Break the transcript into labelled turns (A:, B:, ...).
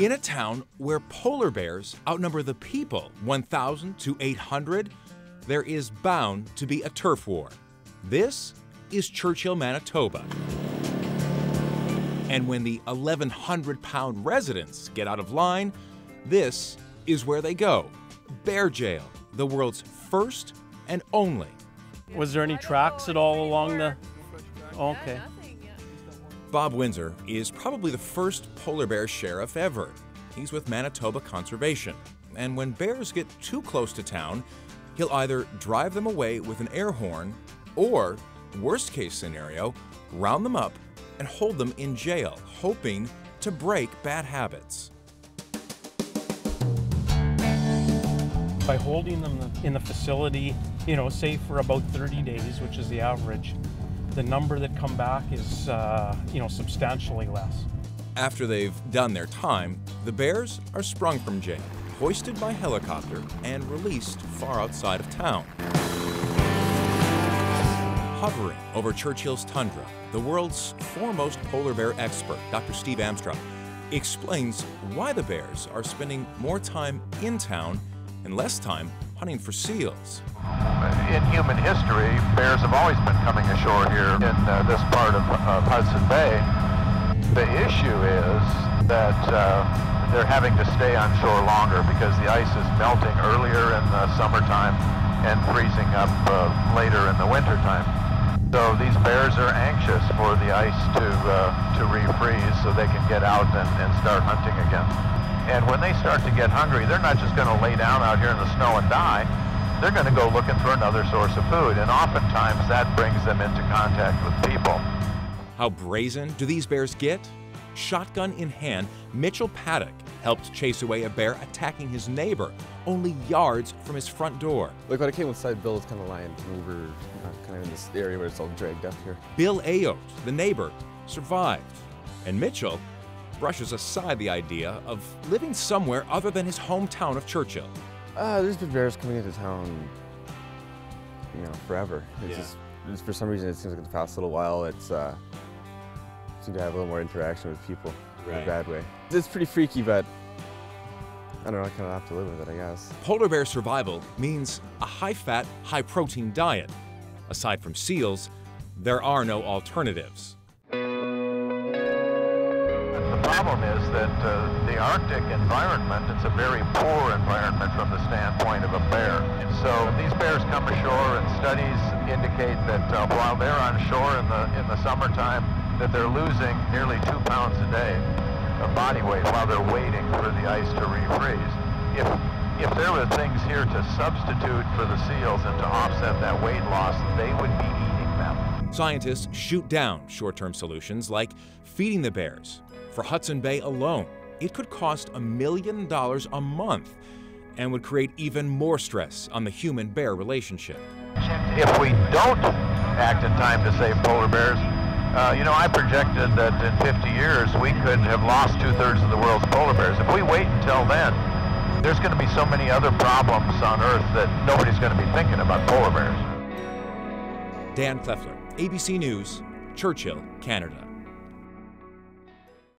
A: In a town where polar bears outnumber the people 1,000 to 800, there is bound to be a turf war. This is Churchill, Manitoba. And when the 1,100-pound residents get out of line, this is where they go. Bear Jail, the world's first and only.
B: Was there any tracks at all along the... Okay.
A: Bob Windsor is probably the first polar bear sheriff ever. He's with Manitoba Conservation. And when bears get too close to town, he'll either drive them away with an air horn or, worst case scenario, round them up and hold them in jail, hoping to break bad habits.
B: By holding them in the facility, say for about 30 days, which is the average, the number that come back is, substantially less.
A: After they've done their time, the bears are sprung from jail, hoisted by helicopter, and released far outside of town. Hovering over Churchill's tundra, the world's foremost polar bear expert, Dr. Steve Amstrop, explains why the bears are spending more time in town and less time hunting for seals.
C: In human history, bears have always been coming ashore here in this part of Hudson Bay. The issue is that they're having to stay on shore longer because the ice is melting earlier in the summertime and freezing up later in the wintertime. So these bears are anxious for the ice to refreeze so they can get out and start hunting again. And when they start to get hungry, they're not just going to lay down out here in the snow and die. They're going to go looking for another source of food, and oftentimes that brings them into contact with people.
A: How brazen do these bears get? Shotgun in hand, Mitchell Paddock helped chase away a bear attacking his neighbor only yards from his front door.
D: Like when I came inside, Bill was kind of lying over, kind of in this area where it's all dragged up here.
A: Bill Ayotte, the neighbor, survived, and Mitchell brushes aside the idea of living somewhere other than his hometown of Churchill.
D: There's been bears coming into town, forever. It's for some reason, it seems like the past little while, it's seem to have a little more interaction with people in a bad way. It's pretty freaky, but I don't know, I kind of have to live with it, I guess.
A: Polar bear survival means a high-fat, high-protein diet. Aside from seals, there are no alternatives.
C: The problem is that the Arctic environment, it's a very poor environment from the standpoint of a bear. And so these bears come ashore, and studies indicate that while they're on shore in the summertime, that they're losing nearly 2 pounds a day of body weight while they're waiting for the ice to refreeze. If there were things here to substitute for the seals and to offset that weight loss, they would be eating them.
A: Scientists shoot down short-term solutions like feeding the bears. For Hudson Bay alone, it could cost $1 million a month and would create even more stress on the human-bear relationship.
C: If we don't act in time to save polar bears, I projected that in 50 years we could have lost 2/3 of the world's polar bears. If we wait until then, there's going to be so many other problems on Earth that nobody's going to be thinking about polar bears.
A: Dan Kleffler, ABC News, Churchill, Canada.